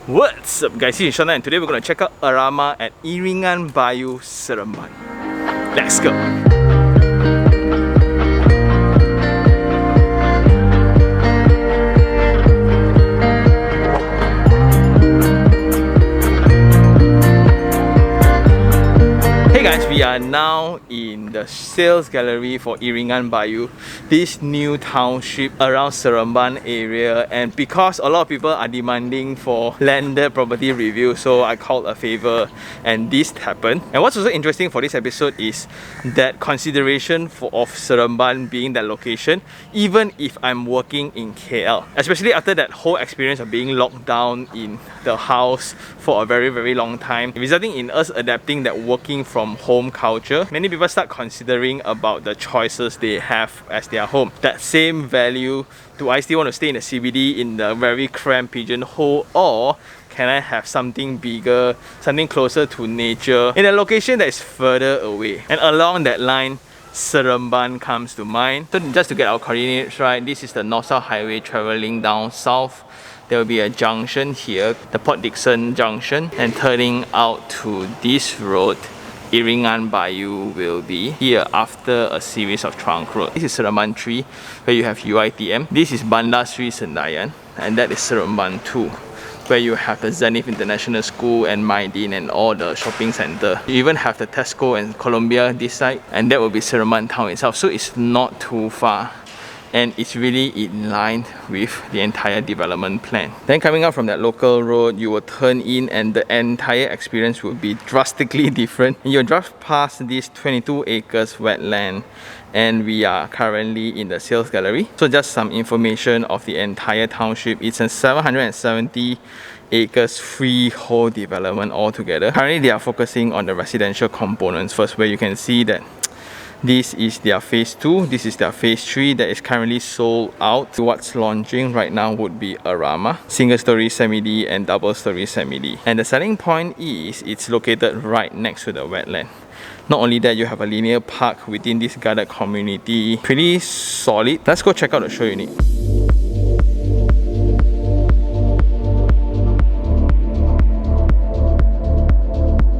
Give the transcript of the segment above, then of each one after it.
What's up guys, this is Shana and today we're going to check out Erama at Iringan Bayu, Seremban. Let's go! We are now in the sales gallery for Iringan Bayu, this new township around Seremban area, and because a lot of people are demanding for landed property review, so I called a favor and this happened. And what's also interesting for this episode is that consideration of Seremban being that location, even if I'm working in KL, especially after that whole experience of being locked down in the house for a very long time, resulting in us adapting that working from home culture. Many people start considering about the choices they have as their home. That same value, do I still want to stay in the CBD in the very cramped pigeonhole, or can I have something bigger, something closer to nature in a location that is further away? And along that line, Seremban comes to mind. So just to get our coordinates right, this is the North-South Highway traveling down south. There will be a junction here, the Port Dickson junction, and turning out to this road, Iringan Bayu will be here after a series of trunk roads. This is Seremban 3, where you have UITM. This is Bandar Sri Sendayan, and that is Seremban 2, where you have the Zenith International School and Maidin and all the shopping center. You even have the Tesco and Columbia this side, and that will be Seremban town itself. So it's not too far, and it's really in line with the entire development plan. Then coming out from that local road, you will turn in and the entire experience will be drastically different. You'll drive past this 22 acres wetland, and we are currently in the sales gallery. So just some information of the entire township. It's a 770 acres freehold development altogether. Currently they are focusing on the residential components first, where you can see that this is their phase 2, this is their phase 3 that is currently sold out. What's launching right now would be Erama, single story semi-D and double story semi-D. And the selling point is it's located right next to the wetland. Not only that, you have a linear park within this guarded community. Pretty solid. Let's go check out the show unit.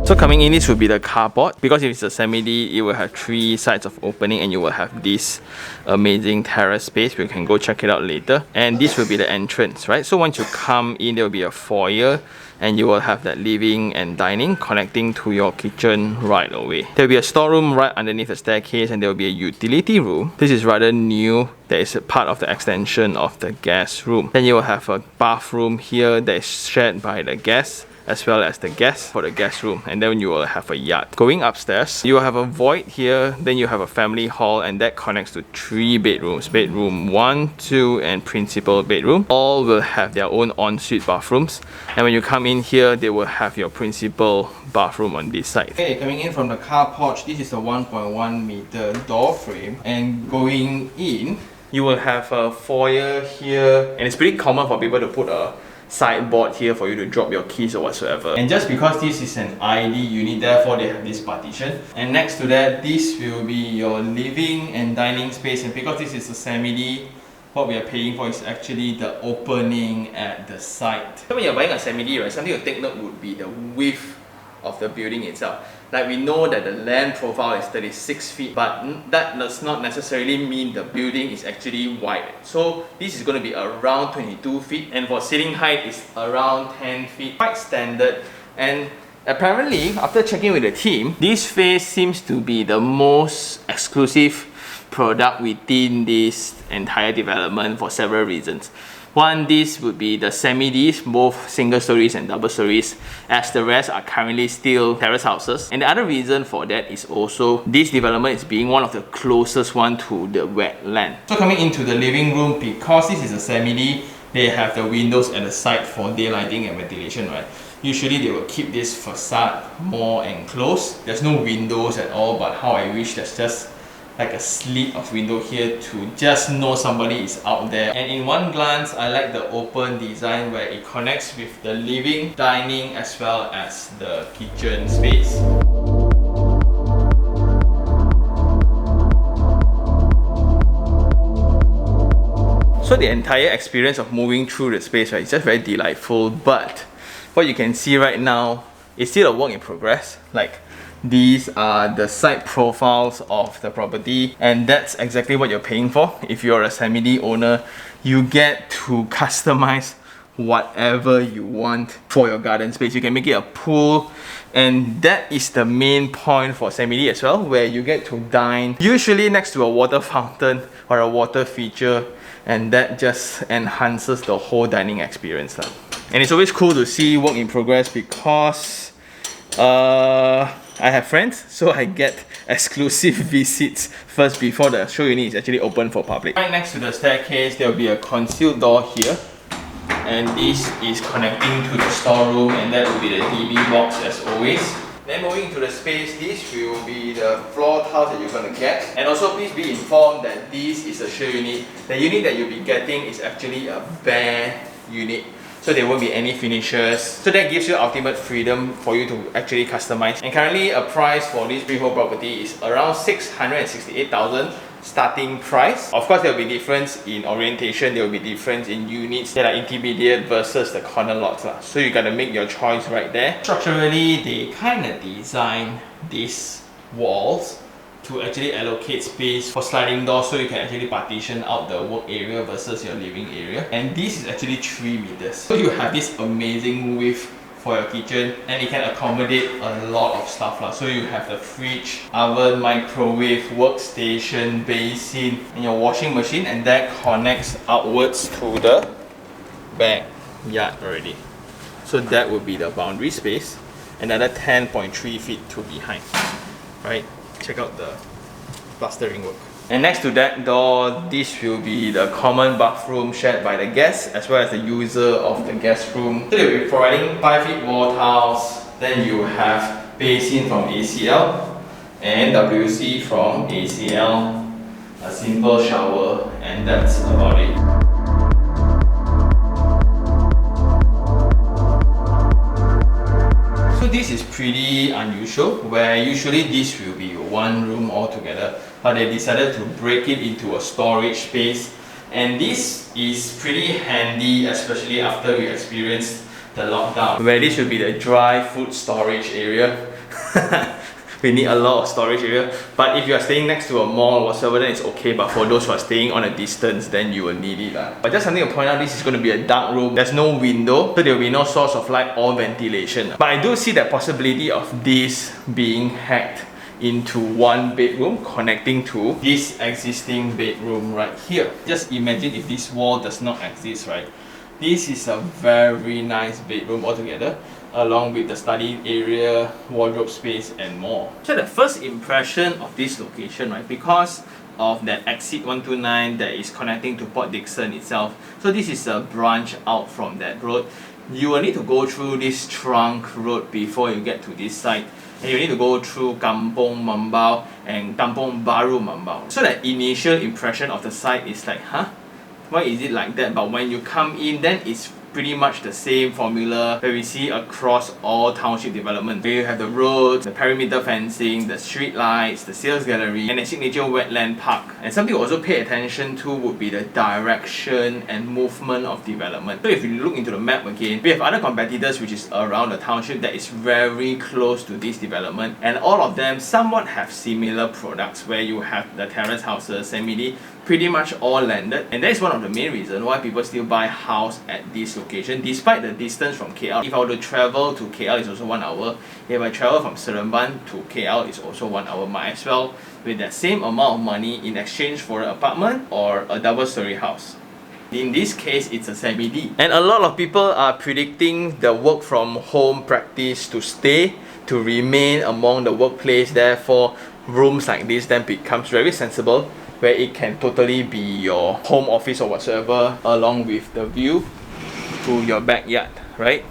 So coming in, this will be the carport. Because if it's a semi-D, it will have 3 sides of opening, and you will have this amazing terrace space. We can go check it out later. And this will be the entrance, right? So once you come in, there will be a foyer, and you will have that living and dining connecting to your kitchen right away. There will be a storeroom right underneath the staircase, and there will be a utility room. This is rather new. That is a part of the extension of the guest room. Then you will have a bathroom here that is shared by the guests as well as the guests for the guest room, and then you will have a yard. Going upstairs, you will have a void here, then you have a family hall, and that connects to 3 bedrooms. Bedroom 1, 2 and principal bedroom. All will have their own ensuite bathrooms, and when you come in here, they will have your principal bathroom on this side. Okay, coming in from the car porch, this is a 1.1 meter door frame, and going in, you will have a foyer here, and it's pretty common for people to put a sideboard here for you to drop your keys or whatsoever. And just because this is an ID unit, therefore they have this partition. And next to that, this will be your living and dining space. And because this is a semi-D, what we are paying for is actually the opening at the side. So when you're buying a semi-D, right, something to take note would be the width of the building itself. Like, we know that the land profile is 36 feet, but that does not necessarily mean the building is actually wide. So this is going to be around 22 feet, and for sitting height is around 10 feet. Quite standard. And apparently, after checking with the team, this phase seems to be the most exclusive product within this entire development for several reasons. One, this would be the semi-Ds, both single stories and double stories, as the rest are currently still terrace houses. And the other reason for that is also this development is being one of the closest one to the wetland. So coming into the living room, because this is a semi-D, they have the windows at the side for daylighting and ventilation, right? Usually they will keep this facade more enclosed. There's no windows at all, but how I wish there's just like a slit of window here to just know somebody is out there. And in one glance, I like the open design where it connects with the living, dining as well as the kitchen space. So the entire experience of moving through the space, right, is just very delightful, but what you can see right now is still a work in progress. Like, these are the side profiles of the property, and that's exactly what you're paying for. If you're a semi-D owner, you get to customize whatever you want for your garden space. You can make it a pool, and that is the main point for semi-D as well, where you get to dine usually next to a water fountain or a water feature, and that just enhances the whole dining experience. And it's always cool to see work in progress because I have friends, so I get exclusive visits first before the show unit is actually open for public. Right next to the staircase, there will be a concealed door here, and this is connecting to the storeroom, and that will be the TV box as always. Then moving to the space, this will be the floor tiles that you're going to get. And also please be informed that this is a show unit. The unit that you'll be getting is actually a bare unit, so there won't be any finishes. So that gives you ultimate freedom for you to actually customize. And currently a price for this freehold property is around 668,000 starting price. Of course, there will be difference in orientation, there will be difference in units that are intermediate versus the corner lots. So you gotta make your choice right there. Structurally, they kind of design these walls to actually allocate space for sliding doors, so you can actually partition out the work area versus your living area. And this is actually 3 meters. So you have this amazing width for your kitchen, and it can accommodate a lot of stuff. So you have the fridge, oven, microwave, workstation, basin, and your washing machine, and that connects outwards to the backyard already. So that would be the boundary space. Another 10.3 feet to behind, right? Check out the plastering work. And next to that door, this will be the common bathroom shared by the guests as well as the user of the guest room. So they'll be providing 5 feet wall tiles. Then you have basin from ACL and WC from ACL, a simple shower, and that's about it. So this is pretty unusual, where usually this will be one room altogether, but they decided to break it into a storage space. And this is pretty handy, especially after we experienced the lockdown, where this will be the dry food storage area. We need a lot of storage area, but if you are staying next to a mall or whatsoever, then it's okay. But for those who are staying on a distance, then you will need it. But just something to point out, this is going to be a dark room. There's no window, so there will be no source of light or ventilation. But I do see the possibility of this being hacked into one bedroom connecting to this existing bedroom right here. Just imagine if this wall does not exist, right? This is a very nice bedroom altogether, along with the study area, wardrobe space, and more. So the first impression of this location, right, because of that exit 129 that is connecting to Port Dickson itself, so this is a branch out from that road. You will need to go through this trunk road before you get to this site, and you need to go through Kampong Mambao and Kampong Baru Mambao. So that initial impression of the site is like, huh? Why is it like that? But when you come in, then it's pretty much the same formula that we see across all township development. Where you have the roads, the perimeter fencing, the street lights, the sales gallery, and the signature Wetland Park. And something to also pay attention to would be the direction and movement of development. So if you look into the map again, we have other competitors which is around the township that is very close to this development, and all of them somewhat have similar products, where you have the terrace houses, semi-D, pretty much all landed. And that is one of the main reasons why people still buy house at this location despite the distance from KL. If I were to travel to KL, it's also 1 hour. If I travel from Seremban to KL, it's also 1 hour. Might as well with that same amount of money in exchange for an apartment or a double-story house. In this case, it's a semi-D. And a lot of people are predicting the work from home practice to stay, to remain among the workplace. Therefore, rooms like this then becomes very sensible, where it can totally be your home office or whatsoever, along with the view to your backyard, right?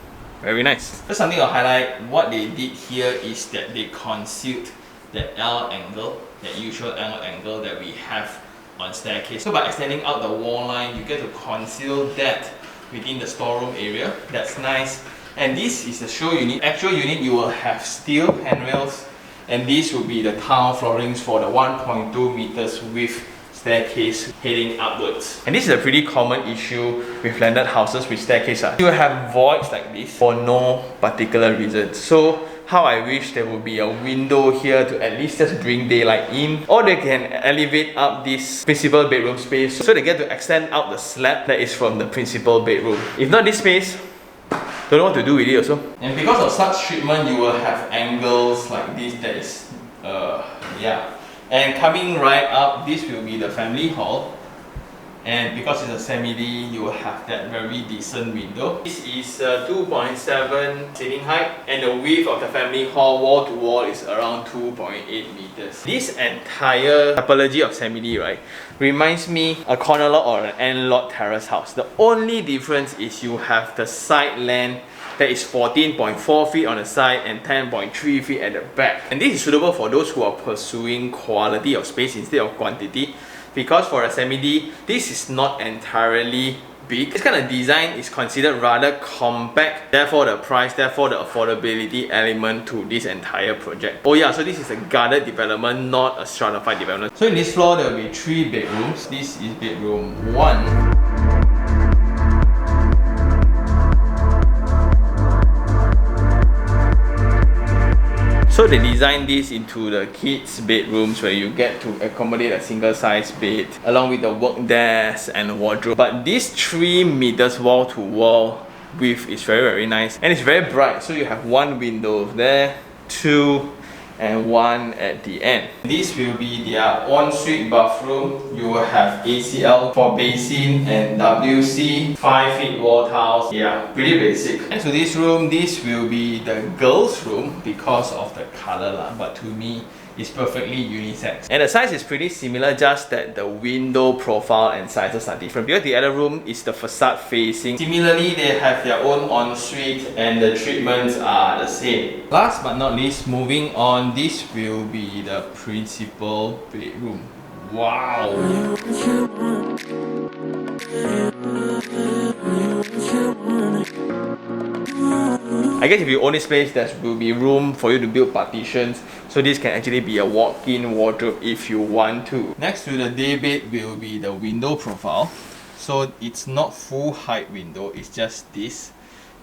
Very nice. Just something to highlight, what they did here is that they concealed that L angle, that usual L angle that we have on staircase. So by extending out the wall line, you get to conceal that within the storeroom area. That's nice. And this is the show unit. Actual unit, you will have steel handrails, and these will be the tile floorings for the 1.2 meters width staircase heading upwards. And this is a pretty common issue with landed houses with staircases. You have voids like this for no particular reason. So how I wish there would be a window here to at least just bring daylight in, or they can elevate up this principal bedroom space so they get to extend out the slab that is from the principal bedroom. If not this space, don't know what to do with it also. And because of such treatment, you will have angles like this that is, yeah. And coming right up, this will be the family hall. And because it's a semi-D, you will have that very decent window. This is 2.7 ceiling height, and the width of the family hall wall to wall is around 2.8 meters. This entire typology of semi-D, right, reminds me a corner lot or an end lot terrace house. The only difference is you have the side land that is 14.4 feet on the side and 10.3 feet at the back. And this is suitable for those who are pursuing quality of space instead of quantity. Because for a semi-D, this is not entirely big. This kind of design is considered rather compact, therefore the price, therefore the affordability element to this entire project. Oh yeah, so this is a guarded development, not a stratified development. So in this floor, there will be 3 bedrooms. This is bedroom 1. So they designed this into the kids' bedrooms where you get to accommodate a single size bed along with the work desk and wardrobe. But this 3 meters wall to wall width is very nice, and it's very bright. So you have 1 window there, 2 and 1 at the end. This will be their ensuite bathroom. You will have ACL for basin and WC, 5 feet wall tiles. Yeah, pretty basic. And to this room, this will be the girls' room because of the color lah. But to me, it's perfectly unisex. And the size is pretty similar, just that the window profile and sizes are different. Because the other room is the facade facing. Similarly, they have their own ensuite and the treatments are the same. Last but not least, moving on, this will be the principal bedroom. Wow! I guess if you own this place, there will be room for you to build partitions. So this can actually be a walk-in wardrobe if you want to. Next to the day bed will be the window profile. So it's not full height window, it's just this.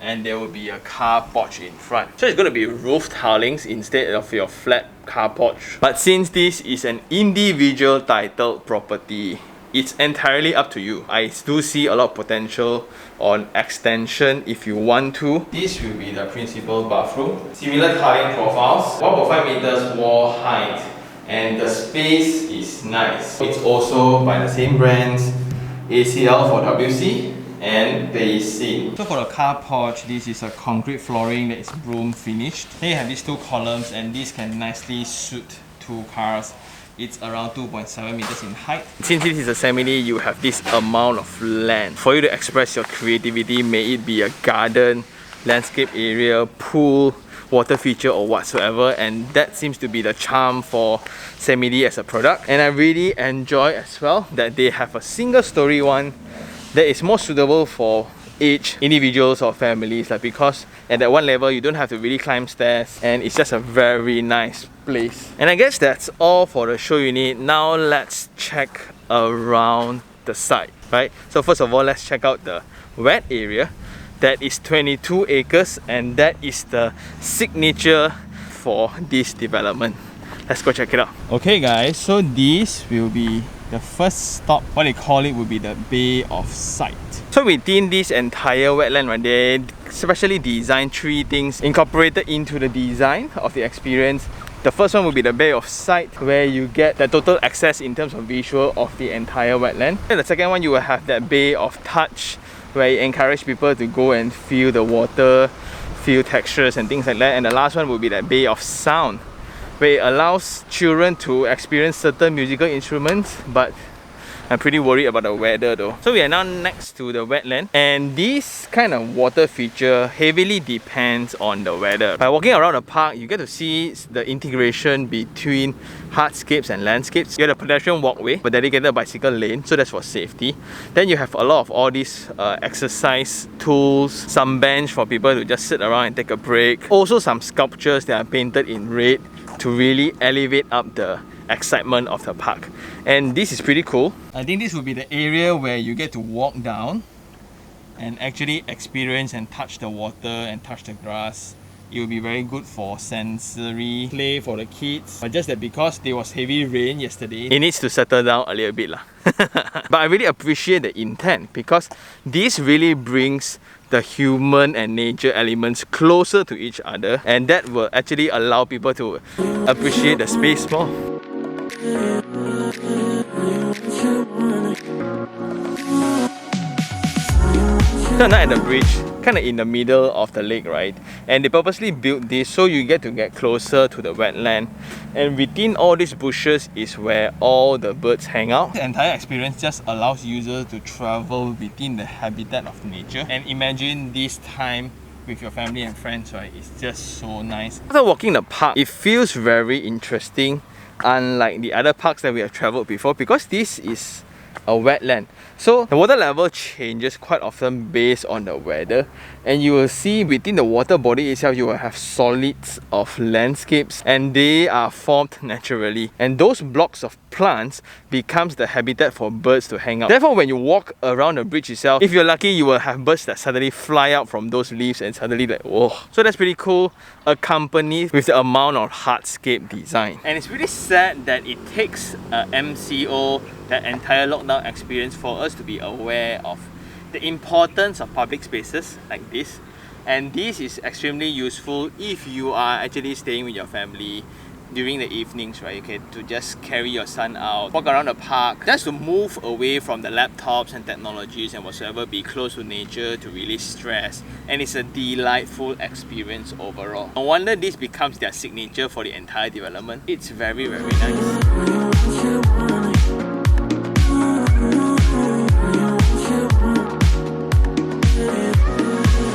And there will be a car porch in front. So it's going to be roof tilings instead of your flat car porch. But since this is an individual titled property, it's entirely up to you. I do see a lot of potential on extension if you want to. This will be the principal bathroom. Similar tiling profiles, 1.5 meters wall height, and the space is nice. It's also by the same brands, ACL for WC and basin. So for the car porch, this is a concrete flooring that is broom finished. Then you have these 2 columns, and these can nicely suit 2 cars. It's around 2.7 meters in height. Since this is a semi-D, you have this amount of land for you to express your creativity, may it be a garden, landscape area, pool, water feature or whatsoever, and that seems to be the charm for semi-D as a product. And I really enjoy as well that they have a single story one that is more suitable for age individuals or families, like, because at that one level you don't have to really climb stairs, and it's just a very nice place. And I guess that's all for the show unit. Now let's check around the site, right? So first of all, let's check out the wet area. That is 22 acres, and that is the signature for this development. Let's go check it out. Okay guys, so this will be the first stop. What they call it would be the Bay of Sight. So within this entire wetland, right, they specially designed 3 things incorporated into the design of the experience. The first one will be the Bay of Sight, where you get the total access in terms of visual of the entire wetland. And the second one, you will have that Bay of Touch, where you encourage people to go and feel the water, feel textures and things like that. And the last one will be that Bay of Sound, where it allows children to experience certain musical instruments, but I'm pretty worried about the weather though. So we are now next to the wetland, and this kind of water feature heavily depends on the weather. By walking around the park, you get to see the integration between hardscapes and landscapes. You have a pedestrian walkway, a dedicated bicycle lane, so that's for safety. Then you have a lot of all these exercise tools, some bench for people to just sit around and take a break. Also some sculptures that are painted in red to really elevate up the excitement of the park. And this is pretty cool. I think this will be the area where you get to walk down and actually experience and touch the water and touch the grass. It will be very good for sensory play for the kids. But just that because there was heavy rain yesterday, it needs to settle down a little bit lah. But I really appreciate the intent because this really brings the human and nature elements closer to each other, and that will actually allow people to appreciate the space more. So now at the bridge, kind of in the middle of the lake, right? And they purposely built this so you get to get closer to the wetland. And within all these bushes is where all the birds hang out. The entire experience just allows users to travel within the habitat of nature. And imagine this time with your family and friends, right? It's just so nice. After walking the park, it feels very interesting, unlike the other parks that we have traveled before, because this is a wetland. So the water level changes quite often based on the weather, and you will see within the water body itself you will have solids of landscapes, and they are formed naturally, and those blocks of plants becomes the habitat for birds to hang out. Therefore, when you walk around the bridge itself, if you're lucky, you will have birds that suddenly fly out from those leaves and suddenly like, whoa. So that's pretty cool, accompanied with the amount of hardscape design. And it's really sad that it takes a MCO, that entire lockdown experience, for us to be aware of the importance of public spaces like this. And this is extremely useful if you are actually staying with your family during the evenings, right? Okay, to just carry your son out, walk around the park, just to move away from the laptops and technologies and whatsoever, be close to nature, to release stress. And it's a delightful experience overall. No wonder this becomes their signature for the entire development. It's very, very nice.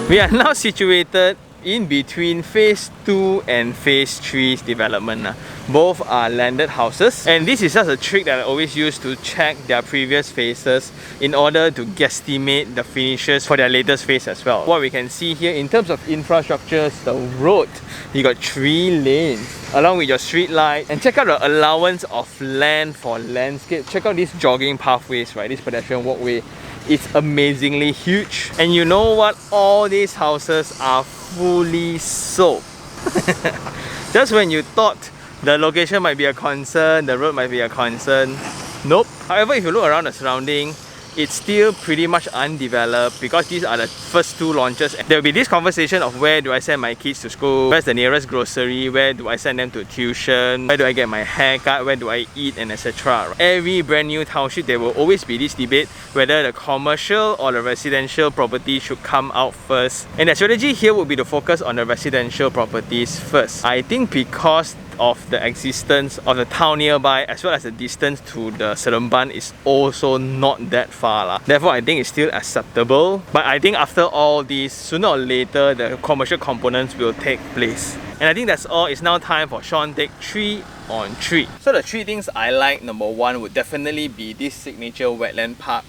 We are now situated in between phase 2 and phase 3's development. Both are landed houses, and this is just a trick that I always use to check their previous phases in order to guesstimate the finishes for their latest phase as well. What we can see here in terms of infrastructures, the road, you got 3 lanes along with your street light, and check out the allowance of land for landscape. Check out these jogging pathways, right? This pedestrian walkway. It's amazingly huge. And you know what? All these houses are fully sold. Just when you thought the location might be a concern, the road might be a concern, nope. However, if you look around the surrounding, it's still pretty much undeveloped because these are the first 2 launches. There will be this conversation of where do I send my kids to school, where's the nearest grocery, where do I send them to tuition, where do I get my haircut, where do I eat, and etc. Every brand new township, there will always be this debate whether the commercial or the residential property should come out first. And the strategy here would be to focus on the residential properties first. I think because of the existence of the town nearby, as well as the distance to the Seremban is also not that far lah. Therefore, I think it's still acceptable. But I think after all this, sooner or later, the commercial components will take place. And I think that's all. It's now time for Sean take 3 on 3. So the 3 things I like, number 1 would definitely be this signature wetland park.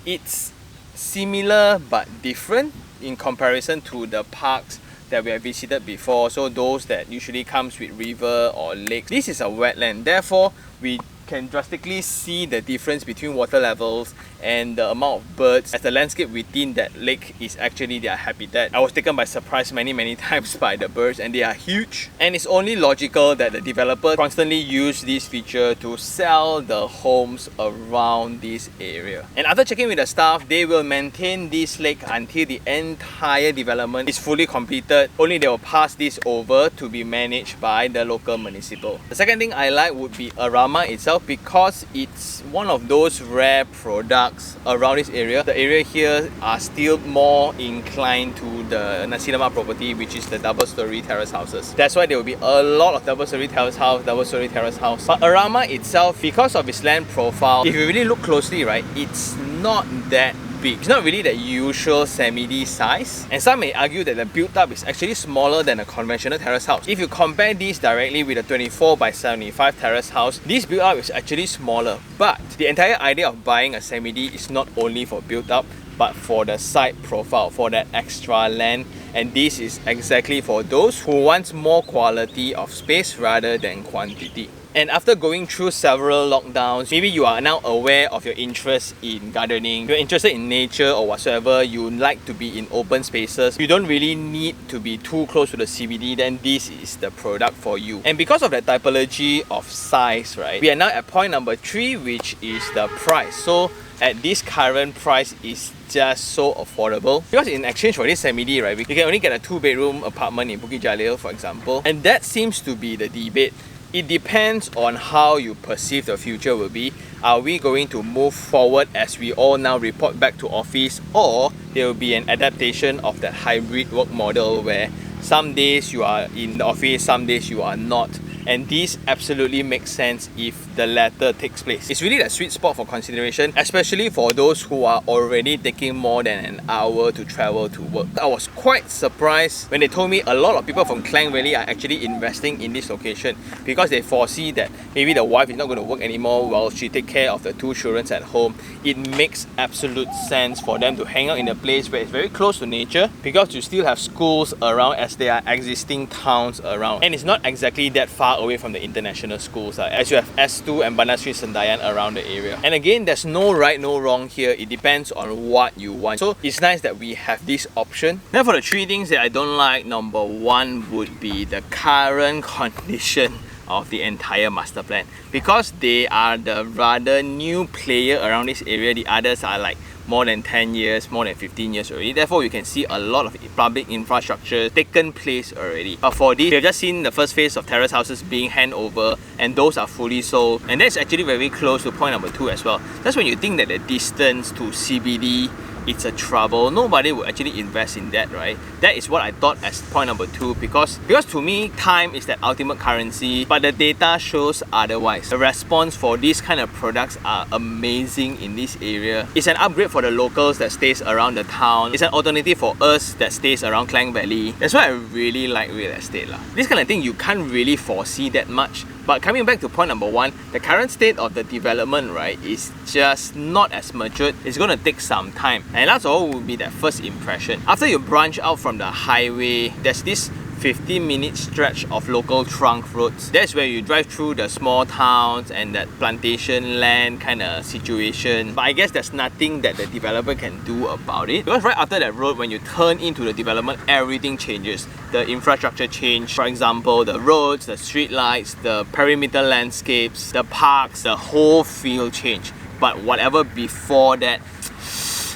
It's similar but different in comparison to the parks that we have visited before, so those that usually comes with river or lakes. This is a wetland, therefore we can drastically see the difference between water levels and the amount of birds, as the landscape within that lake is actually their habitat. I was taken by surprise many times by the birds, and they are huge. And it's only logical that the developer constantly use this feature to sell the homes around this area. And after checking with the staff, they will maintain this lake until the entire development is fully completed. Only they will pass this over to be managed by the local municipal. The second thing I like would be Erama itself, because it's one of those rare products around this area. The area here are still more inclined to the Nasi Lemak property, which is the double-story terrace houses. That's why there will be a lot of double-story terrace house, double-story terrace house. But Erama itself, because of its land profile, if you really look closely, right, it's not that big. It's not really the usual semi-D size, and some may argue that the build-up is actually smaller than a conventional terrace house. If you compare this directly with a 24/75 terrace house, this build-up is actually smaller. But the entire idea of buying a semi-D is not only for build-up, but for the site profile, for that extra land. And this is exactly for those who want more quality of space rather than quantity. And after going through several lockdowns, maybe you are now aware of your interest in gardening, you're interested in nature or whatsoever, you like to be in open spaces, you don't really need to be too close to the CBD, then this is the product for you. And because of that typology of size, right, we are now at point number 3, which is the price. So at this current price is just so affordable, because in exchange for this CBD, right, you can only get a 2-bedroom apartment in Bukit Jalil, for example. And that seems to be the debate. It depends on how you perceive the future will be. Are we going to move forward as we all now report back to office, or there will be an adaptation of that hybrid work model where some days you are in the office, some days you are not? And this absolutely makes sense if the latter takes place. It's really the sweet spot for consideration, especially for those who are already taking more than an hour to travel to work. I was quite surprised when they told me a lot of people from Klang Valley are actually investing in this location because they foresee that maybe the wife is not going to work anymore while she takes care of the 2 children at home. It makes absolute sense for them to hang out in a place where it's very close to nature, because you still have schools around as there are existing towns around. And it's not exactly that far away from the international schools, as you have S2 and Bandar Sri Sendayan around the area. And again, there's no right, no wrong here. It depends on what you want. So it's nice that we have this option. Now for the 3 things that I don't like, number 1 would be the current condition of the entire master plan. Because they are the rather new player around this area, the others are like more than 10 years, more than 15 years already. Therefore, you can see a lot of public infrastructure taken place already. But for this, we have just seen the first phase of terrace houses being handed over, and those are fully sold. And that's actually very close to point number 2 as well. That's when you think that the distance to CBD, it's a trouble. Nobody will actually invest in that, right? That is what I thought as point number 2, because to me, time is that ultimate currency, but the data shows otherwise. The response for these kind of products are amazing in this area. It's an upgrade for the locals that stays around the town. It's an alternative for us that stays around Klang Valley. That's why I really like real estate lah. This kind of thing you can't really foresee that much. But coming back to point number 1, the current state of the development, right, is just not as matured. It's going to take some time. And that's all will be that first impression. After you branch out from the highway, there's this 15-minute stretch of local trunk roads. That's where you drive through the small towns and that plantation land kind of situation. But I guess there's nothing that the developer can do about it, because right after that road, when you turn into the development, everything changes. The infrastructure change, for example, the roads, the street lights, the perimeter landscapes, the parks, the whole field change. But whatever before that,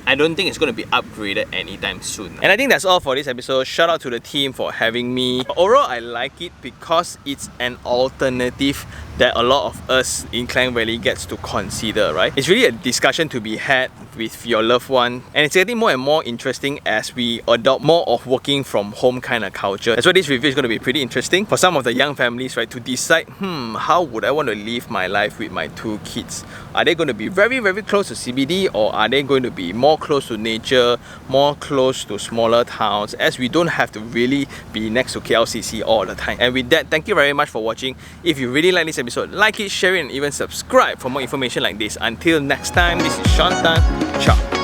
I don't think it's going to be upgraded anytime soon. And I think that's all for this episode. Shout out to the team for having me. Overall, I like it because it's an alternative that a lot of us in Klang Valley gets to consider, right? It's really a discussion to be had with your loved one, and it's getting more and more interesting as we adopt more of working from home kind of culture. That's why this review is going to be pretty interesting for some of the young families, right, to decide, how would I want to live my life with my 2 kids? Are they going to be very, very close to CBD, or are they going to be more close to nature, more close to smaller towns, as we don't have to really be next to KLCC all the time? And with that, thank you very much for watching. If you really like this episode, like it, share it, and even subscribe for more information like this. Until next time, this is Sean Tan. Ciao.